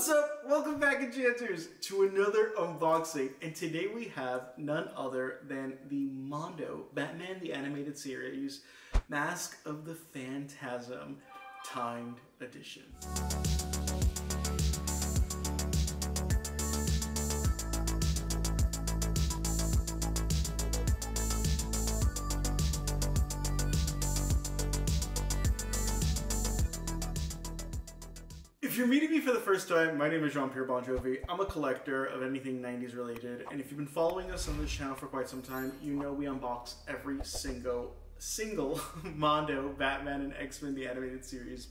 What's up? Welcome back, enchanters, to another unboxing. And today we have none other than the Mondo Batman the Animated Series Mask of the Phantasm Timed Edition. If you're meeting me for the first time, my name is Jean-Pierre Bon Jovi. I'm a collector of anything 90s related, and if you've been following us on this channel for quite some time, you know we unbox every single Mondo, Batman, and X-Men the Animated Series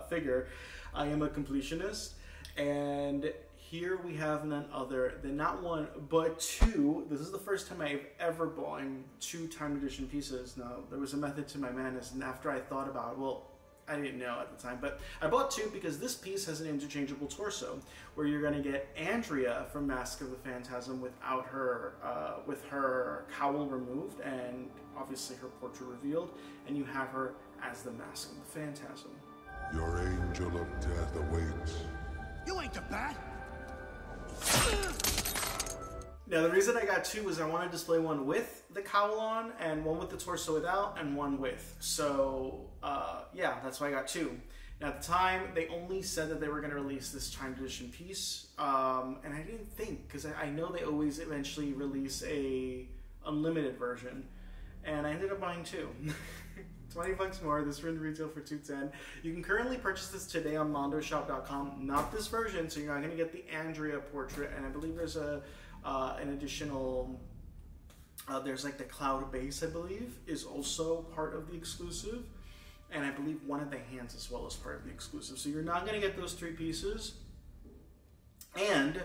figure. I am a completionist, and here we have none other than not one, but two. This is the first time I've ever bought two Time Edition pieces. Now, there was a method to my madness, and after I thought about it, well, I didn't know at the time, but I bought two because this piece has an interchangeable torso where you're going to get Andrea from Mask of the Phantasm without her, with her cowl removed and obviously her portrait revealed, and you have her as the Mask of the Phantasm. Your angel of death awaits. You ain't the Bat! Now, the reason I got two was I want to display one with the cowl on and one with the torso without and one with. So, yeah, that's why I got two. Now, at the time, they only said that they were going to release this Time Edition piece. And I didn't think, because I know they always eventually release a unlimited version. And I ended up buying two. 20 bucks more. This one retail for $210. You can currently purchase this today on mondoshop.com. Not this version, so you're not going to get the Andrea portrait. And I believe there's an additional, there's like the cloud base, I believe, is also part of the exclusive. And I believe one of the hands as well is part of the exclusive. So you're not going to get those three pieces. And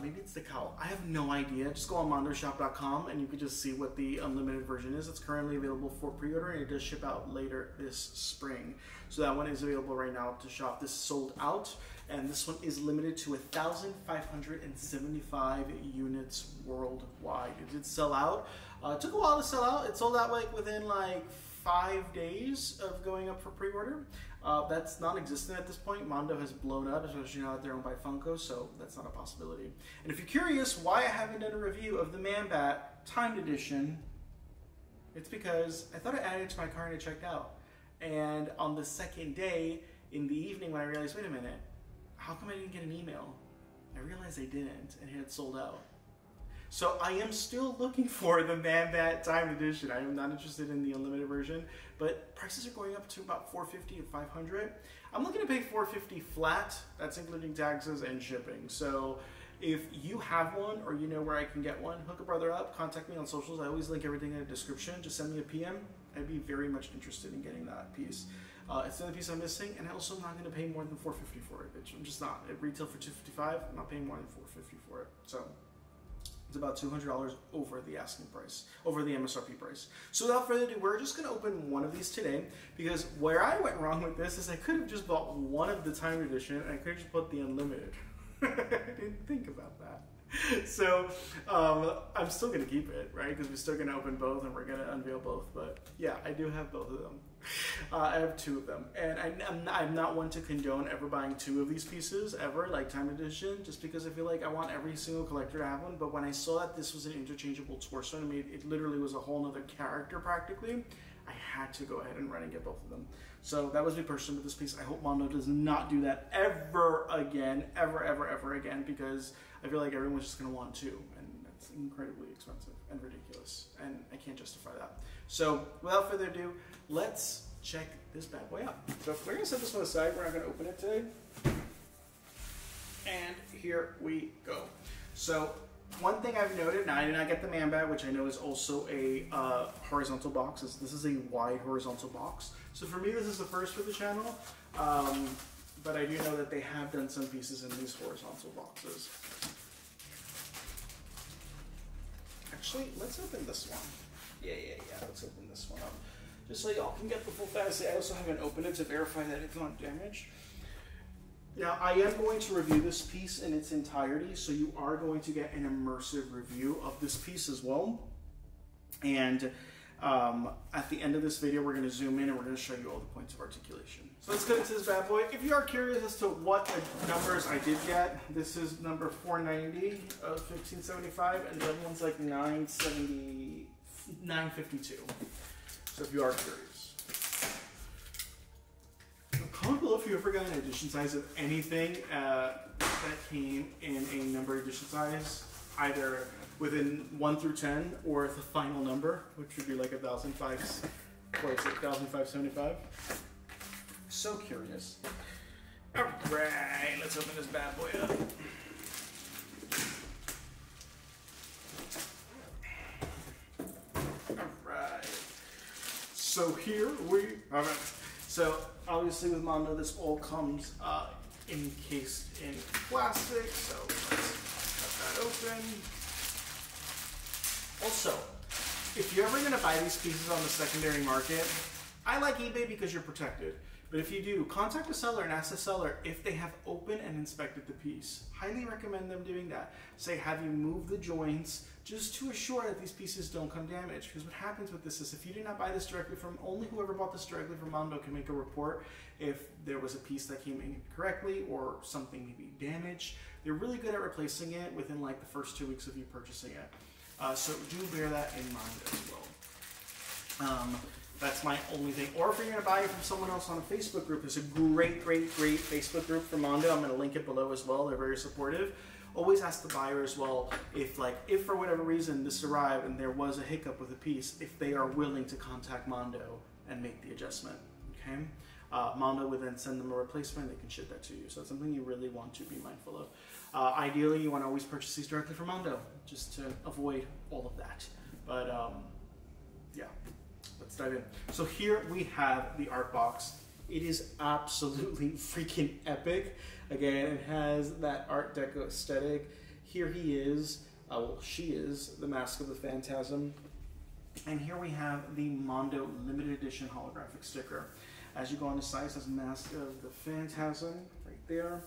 maybe it's the cowl. I have no idea. Just go on mondoshop.com and you can just see what the unlimited version is. It's currently available for pre-order and it does ship out later this spring. So that one is available right now to shop. This is sold out and this one is limited to 1,575 units worldwide. It did sell out. It took a while to sell out. It sold out like within like 5 days of going up for pre-order. That's non-existent at this point. Mondo has blown up, especially now that they're owned by Funko, so that's not a possibility. And if you're curious why I haven't done a review of the Man-Bat Timed Edition, it's because I thought I added it to my cart and it checked out. And on the second day, in the evening, when I realized, wait a minute, how come I didn't get an email? I realized I didn't, and it had sold out. So I am still looking for the Man-Bat Timed Edition. I am not interested in the unlimited version, but prices are going up to about $450 and $500. I'm looking to pay $450 flat. That's including taxes and shipping. So if you have one or you know where I can get one, hook a brother up, contact me on socials. I always link everything in the description. Just send me a PM. I'd be very much interested in getting that piece. It's the only piece I'm missing, and I also am not going to pay more than $450 for it, bitch. I'm just not. It retail for $255. I'm not paying more than $450 for it. So it's about $200 over the asking price, over the MSRP price. So without further ado, we're just going to open one of these today, because where I went wrong with this is I could have just bought one of the Time Edition, and I could have just bought the Unlimited. I didn't think about that. So I'm still going to keep it, right? Because we're still going to open both and we're going to unveil both. But yeah, I do have both of them. I have two of them. And I'm not one to condone ever buying two of these pieces ever, like Time Edition, just because I feel like I want every single collector to have one. But when I saw that this was an interchangeable torso and it literally was a whole other character practically, I had to go ahead and run and get both of them. So that was me personally with this piece. I hope Mondo does not do that ever again, ever again, because I feel like everyone's just going to want two, and that's incredibly expensive and ridiculous, and I can't justify that. So without further ado, let's check this bad boy out. So we're going to set this one aside. We're not going to open it today. And here we go. So one thing I've noted, now I did not get the Man-Bat, which I know is also a horizontal box. This is a wide horizontal box. So for me, this is the first for the channel. But I do know that they have done some pieces in these horizontal boxes. Actually, let's open this one. Yeah, let's open this one up. Just so y'all can get the full fantasy. I also haven't opened it to verify that it's not damaged. Now, I am going to review this piece in its entirety, so you are going to get an immersive review of this piece as well. And At the end of this video, we're going to zoom in and we're going to show you all the points of articulation. So let's get into this bad boy. If you are curious as to what numbers I did get, this is number 490 of 1575, and the other one's like 952. So if you are curious. Comment below if you ever got an edition size of anything that came in a number edition size, either within 1 through 10 or the final number, which would be like 1,575. So curious. All right, let's open this bad boy up. All right. So here we have it. So obviously with Mondo, this all comes encased in plastic. So let's cut that open. Also, if you're ever going to buy these pieces on the secondary market, I like eBay because you're protected. But if you do, contact the seller and ask the seller if they have opened and inspected the piece. Highly recommend them doing that. Say, have you moved the joints just to assure that these pieces don't come damaged? Because what happens with this is if you did not buy this directly from, only whoever bought this directly from Mondo can make a report if there was a piece that came in incorrectly or something may be damaged. They're really good at replacing it within like the first 2 weeks of you purchasing it. So do bear that in mind as well. That's my only thing. Or if you're going to buy it from someone else on a Facebook group, there's a great Facebook group for Mondo. I'm going to link it below as well. They're very supportive. Always ask the buyer as well if for whatever reason this arrived and there was a hiccup with a piece, if they are willing to contact Mondo and make the adjustment. Okay. Mondo would then send them a replacement. They can ship that to you. So it's something you really want to be mindful of. Ideally, you want to always purchase these directly from Mondo, just to avoid all of that. But yeah, let's dive in. So here we have the art box. It is absolutely freaking epic. Again, it has that Art Deco aesthetic. Here he is, well, she is, the Mask of the Phantasm. And here we have the Mondo limited edition holographic sticker. As you go on the side, it says Mask of the Phantasm right there.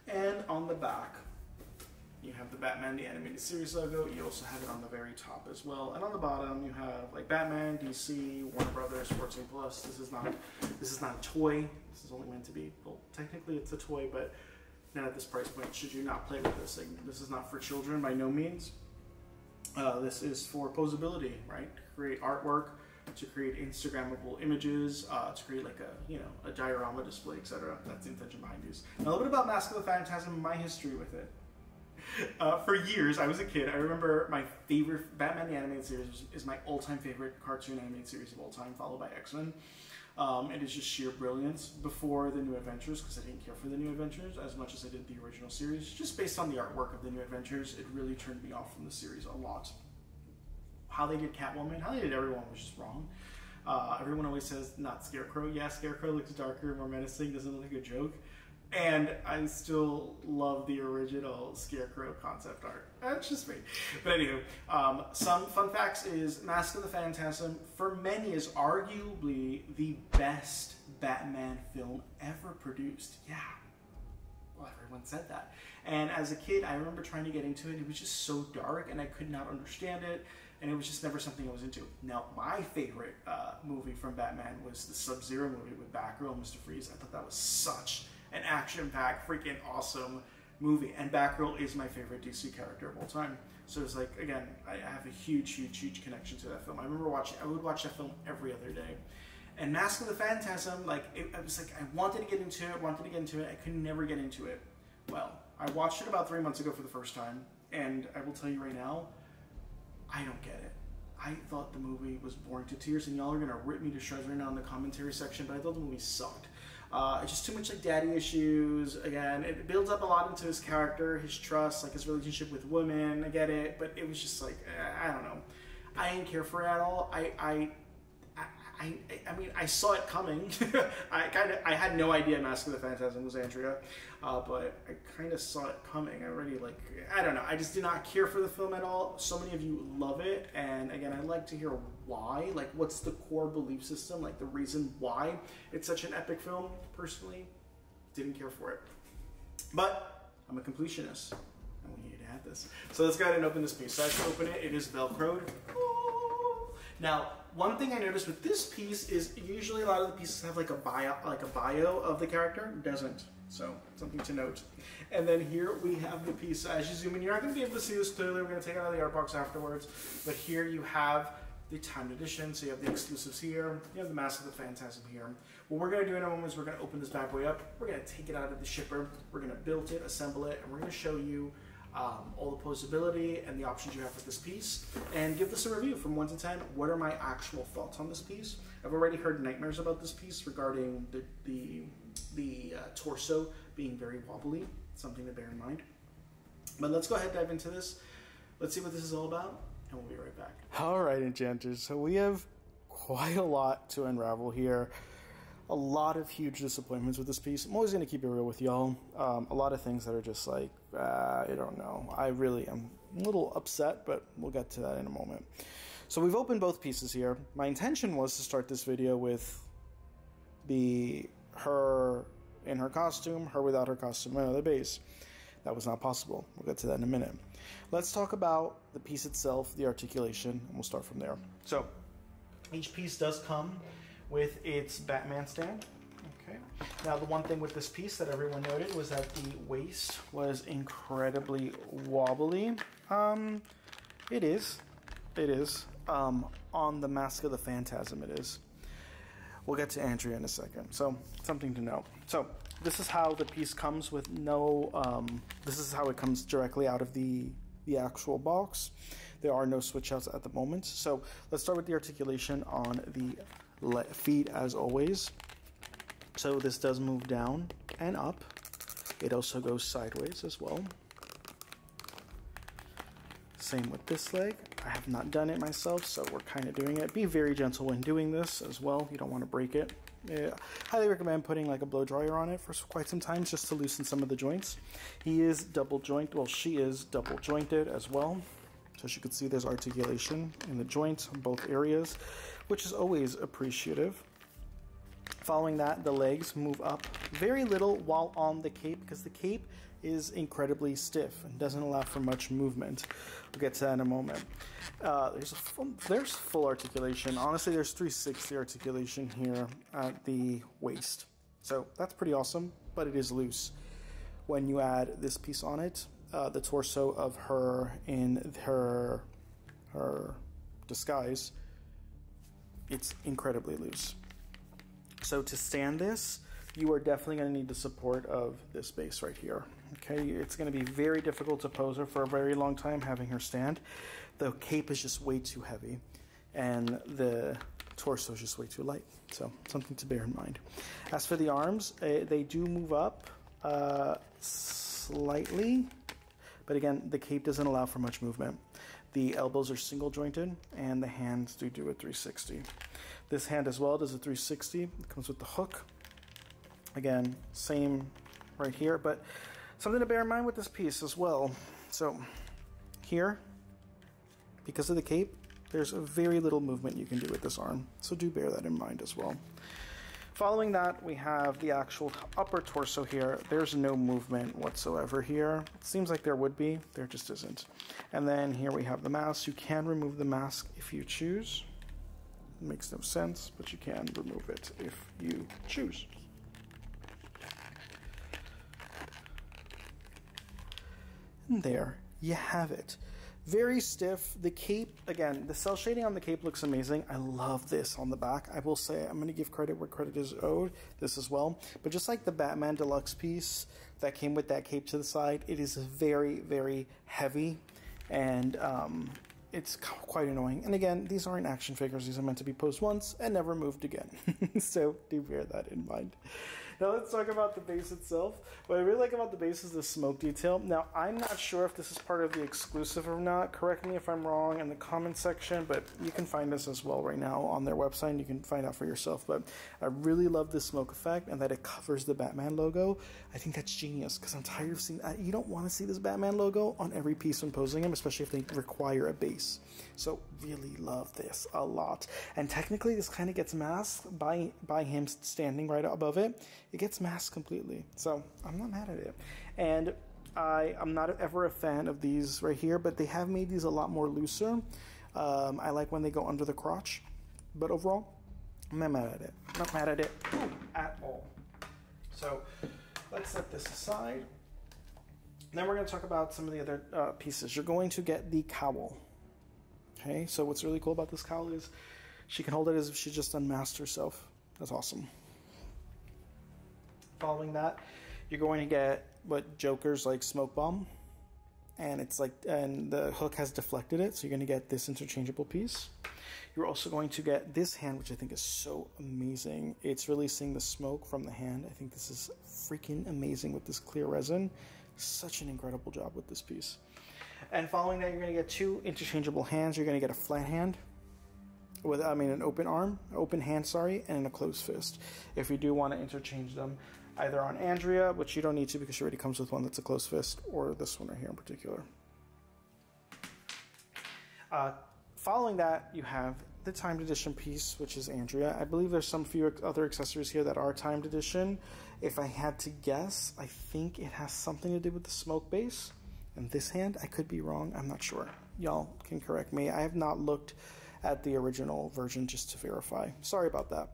And on the back, you have the Batman the Animated Series logo. You also have it on the very top as well. And on the bottom, you have like Batman, DC, Warner Brothers, 14 Plus. This is not a toy. This is only meant to be, well, technically it's a toy, but not at this price point. Should you not play with this? Like, this is not for children by no means. This is for posability, right? To create artwork, to create Instagrammable images, to create like a diorama display, etc. That's the intention behind these. Now a little bit about Mask of the Phantasm and my history with it. For years, I was a kid. I remember my favorite Batman the Animated Series is my all-time favorite cartoon animated series of all time, followed by X-Men. It is just sheer brilliance before the New Adventures, because I didn't care for the New Adventures as much as I did the original series. Just based on the artwork of the New Adventures, it really turned me off from the series a lot. How they did Catwoman, how they did everyone was just wrong. Everyone always says, not Scarecrow. Yeah, Scarecrow looks darker, more menacing, doesn't look like a joke. And I still love the original Scarecrow concept art. That's just me. But anywho, some fun facts is Mask of the Phantasm, for many, is arguably the best Batman film ever produced. Yeah. Well, everyone said that. And as a kid, I remember trying to get into it. It was just so dark, and I could not understand it. And it was just never something I was into. Now, my favorite movie from Batman was the Sub-Zero movie with Batgirl and Mr. Freeze. I thought that was such an action-packed, freaking awesome movie. And Batgirl is my favorite DC character of all time. So it's like, again, I have a huge connection to that film. I remember I would watch that film every other day. And Mask of the Phantasm, I was like, I wanted to get into it, I could never get into it. Well, I watched it about 3 months ago for the first time, and I will tell you right now, I don't get it. I thought the movie was boring to tears, and y'all are gonna rip me to shreds right now in the commentary section, but I thought the movie sucked. It's just too much like daddy issues. Again, it builds up a lot into his character, his trust, like his relationship with women. I get it, but it was just like, I don't know. I didn't care for it at all. I mean, I saw it coming. I had no idea Mask of the Phantasm was Andrea, but I kind of saw it coming. I don't know. I just did not care for the film at all. So many of you love it, and again, I'd like to hear why. Like, what's the core belief system? Like, the reason why it's such an epic film. Personally, didn't care for it. But I'm a completionist, and we need to have this. So let's go ahead and open this piece. So I have to open it. It is Velcroed. Now, one thing I noticed with this piece is usually a lot of the pieces have like a bio of the character. It doesn't. So, something to note. And then here we have the piece. As you zoom in, you're not going to be able to see this clearly. We're going to take it out of the art box afterwards. But here you have the timed edition. So you have the exclusives here. You have the Mask of the Phantasm here. What we're going to do in a moment is we're going to open this bad boy up. We're going to take it out of the shipper. We're going to build it, assemble it, and we're going to show you all the posability and the options you have with this piece, and give this a review from 1 to 10. What are my actual thoughts on this piece? I've already heard nightmares about this piece regarding the torso being very wobbly. Something to bear in mind. But let's go ahead and dive into this. Let's see what this is all about, and we'll be right back. All right, enchanters. So we have quite a lot to unravel here. A lot of huge disappointments with this piece. I'm always going to keep it real with y'all. A lot of things that are just like, I don't know. I really am a little upset, but we'll get to that in a moment. So we've opened both pieces here. My intention was to start this video with her in her costume, her without her costume, and another base. That was not possible. We'll get to that in a minute. Let's talk about the piece itself, the articulation, and we'll start from there. So each piece does come with its Batman stand. Okay. Now the one thing with this piece that everyone noted was that the waist was incredibly wobbly. It is. On the Mask of the Phantasm, it is. We'll get to Andrea in a second. So something to know. So this is how the piece comes with no. This is how it comes directly out of the actual box. There are no switch outs at the moment. So let's start with the articulation on the feet as always. So this does move down and up. It also goes sideways as well. Same with this leg. I have not done it myself, so we're kind of doing it. Be very gentle when doing this as well. You don't want to break it. Yeah, highly recommend putting like a blow dryer on it for quite some time just to loosen some of the joints. He is double jointed. Well, she is double jointed as well. So as you can see, there's articulation in the joints in both areas, which is always appreciative. Following that, the legs move up very little while on the cape because the cape is incredibly stiff and doesn't allow for much movement. We'll get to that in a moment. There's full articulation. Honestly, there's 360 articulation here at the waist. So that's pretty awesome, but it is loose. When you add this piece on it, the torso of her in her disguise, it's incredibly loose. So to stand this, you are definitely going to need the support of this base right here. Okay, it's going to be very difficult to pose her for a very long time having her stand. The cape is just way too heavy, and the torso is just way too light. So something to bear in mind. As for the arms, they do move up slightly, but again, the cape doesn't allow for much movement. The elbows are single jointed, and the hands do a 360. This hand as well does a 360. It comes with the hook. Again, same right here, but something to bear in mind with this piece as well. So here, because of the cape, there's very little movement you can do with this arm. So do bear that in mind as well. Following that, we have the actual upper torso here. There's no movement whatsoever here. It seems like there would be, there just isn't. And then here we have the mask. You can remove the mask if you choose. It makes no sense, but you can remove it if you choose. And there you have it. Very stiff. The cape, again, the cell shading on the cape looks amazing. I love this on the back. I will say, I'm going to give credit where credit is owed, this as well. But just like the Batman Deluxe piece that came with that cape to the side, it is very, very heavy. And it's quite annoying. And again, these aren't action figures. These are meant to be posed once and never moved again. So do bear that in mind. Now let's talk about the base itself. What I really like about the base is the smoke detail. Now I'm not sure if this is part of the exclusive or not. Correct me if I'm wrong in the comment section, but you can find this as well right now on their website and you can find out for yourself. But I really love this smoke effect and that it covers the Batman logo. I think that's genius because I'm tired of seeing that. You don't want to see this Batman logo on every piece when posing him, especially if they require a base. So really love this a lot. And technically this kind of gets masked by him standing right above it. It gets masked completely. So I'm not mad at it. And I'm not ever a fan of these right here, but they have made these a lot more looser. I like when they go under the crotch, but overall, I'm not mad at it. Not mad at it at all. So let's set this aside. Then we're going to talk about some of the other pieces. You're going to get the cowl. Okay, so what's really cool about this cowl is she can hold it as if she just unmasked herself. That's awesome. Following that, you're going to get what Joker's like smoke bomb, and it's like, and the hook has deflected it, so you're going to get this interchangeable piece. You're also going to get this hand, which I think is so amazing. It's releasing the smoke from the hand. I think this is freaking amazing with this clear resin. Such an incredible job with this piece. And following that, you're going to get two interchangeable hands. You're going to get a flat hand with, an open arm, open hand, sorry, and a closed fist. If you do want to interchange them, either on Andrea, which you don't need to because she already comes with one that's a closed fist, or this one right here in particular. Following that, you have the timed edition piece, which is Andrea. I believe there's some few other accessories here that are timed edition. If I had to guess, I think it has something to do with the smoke base. And this hand, I could be wrong. I'm not sure. Y'all can correct me. I have not looked at the original version just to verify. Sorry about that.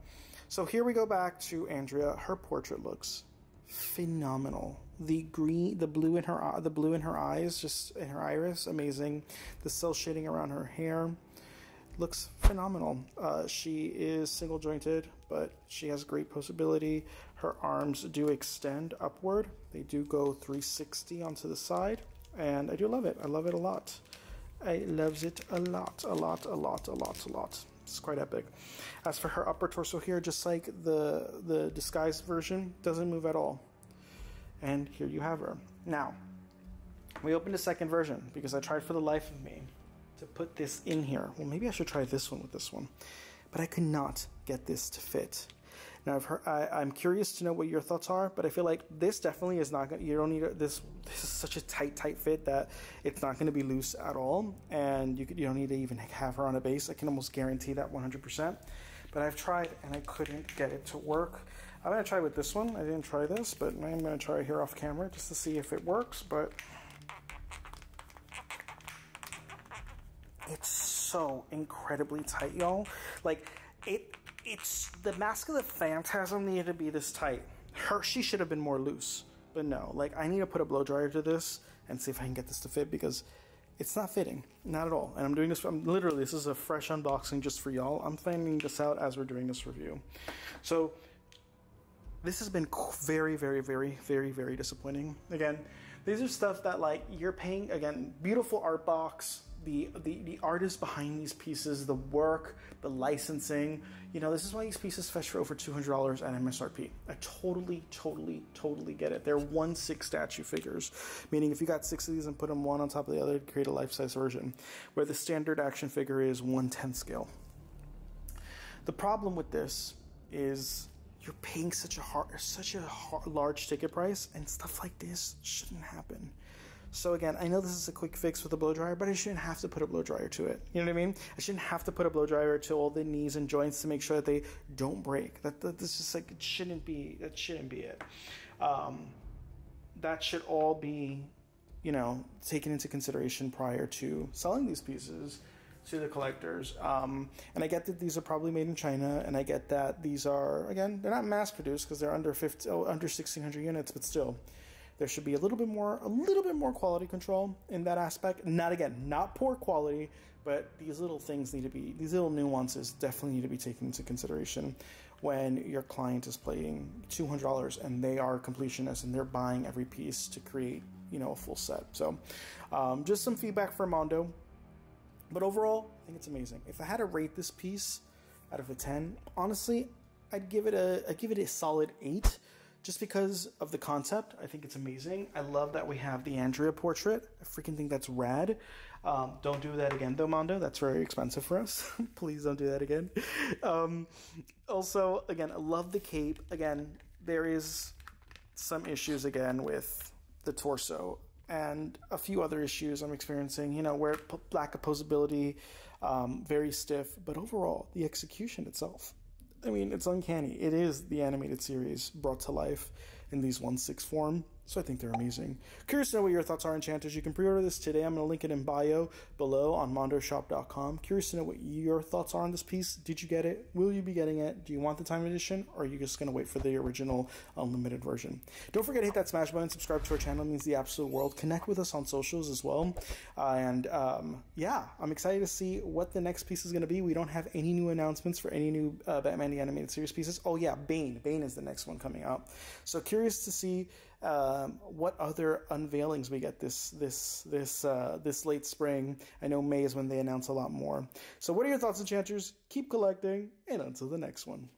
So here we go back to Andrea. Her portrait looks phenomenal. The blue in her eyes, just in her iris, amazing. The cell shading around her hair looks phenomenal. She is single jointed, but she has great posability. Her arms do extend upward. They do go 360 onto the side, and I do love it. I love it a lot. I loves it a lot. It's quite epic. As for her upper torso here, just like the disguised version, doesn't move at all. And here you have her. Now, we opened a second version because I tried for the life of me to put this in here. Well, maybe I should try this one with this one. But I could not get this to fit. Now, I'm curious to know what your thoughts are, but I feel like this definitely is not going to, you don't need this is such a tight fit that it's not going to be loose at all, and you don't need to even have her on a base. I can almost guarantee that 100%. But I've tried and I couldn't get it to work. I'm going to try with this one. I didn't try this, but I'm going to try here off camera just to see if it works, but it's so incredibly tight, y'all. Like, it's the mask of the Phantasm needed to be this tight. She should have been more loose, but no. Like, I need to put a blow dryer to this and see if I can get this to fit, because it's not fitting, not at all. And I'm doing this, this is a fresh unboxing just for y'all. I'm finding this out as we're doing this review. So this has been very, very, very, very, very disappointing. Again, these are stuff that, like, you're paying, again, beautiful art box, the artist behind these pieces, the work, the licensing, this is why these pieces fetch for over $200 at MSRP. I totally get it. They're 1/6 statue figures, meaning if you got 6 of these and put them one on top of the other to create a life-size version, where the standard action figure is 1/10 scale. The problem with this is you're paying such a large ticket price, and stuff like this shouldn't happen. So again, I know this is a quick fix with a blow dryer, but I shouldn't have to put a blow dryer to it. You know what I mean? I shouldn't have to put a blow dryer to all the knees and joints to make sure that they don't break. That's just like, it shouldn't be it. That should all be, taken into consideration prior to selling these pieces to the collectors. And I get that these are probably made in China, and I get that these are, again, they're not mass produced because they're under 1,600 units, but still, there should be a little bit more quality control in that aspect. Not poor quality, but these little nuances definitely need to be taken into consideration when your client is paying $200 and they are completionists and they're buying every piece to create, a full set. So, just some feedback for Mondo. But overall, I think it's amazing. If I had to rate this piece out of a 10, honestly, I'd give it a solid 8. Just because of the concept. I think it's amazing. I love that we have the Andrea portrait. I freaking think that's rad. Don't do that again, though, Mondo. That's very expensive for us. Please don't do that again. Also, again, I love the cape. Again, there is some issues, again, with the torso and a few other issues I'm experiencing, where lack of posability, very stiff. But overall, the execution itself, it's uncanny. It is the animated series brought to life in these 1/6 form. So I think they're amazing. Curious to know what your thoughts are, Enchanters. You can pre-order this today. I'm going to link it in bio below on mondoshop.com. Curious to know what your thoughts are on this piece. Did you get it? Will you be getting it? Do you want the time edition? Or are you just going to wait for the original unlimited version? Don't forget to hit that smash button. Subscribe to our channel. It means the absolute world. Connect with us on socials as well. Yeah, I'm excited to see what the next piece is going to be. We don't have any new announcements for any new Batman the Animated Series pieces. Oh yeah, Bane. Bane is the next one coming out. So curious to see what other unveilings we get this late spring. I know May is when they announce a lot more. So what are your thoughts, Enchanters? Keep collecting, and until the next one.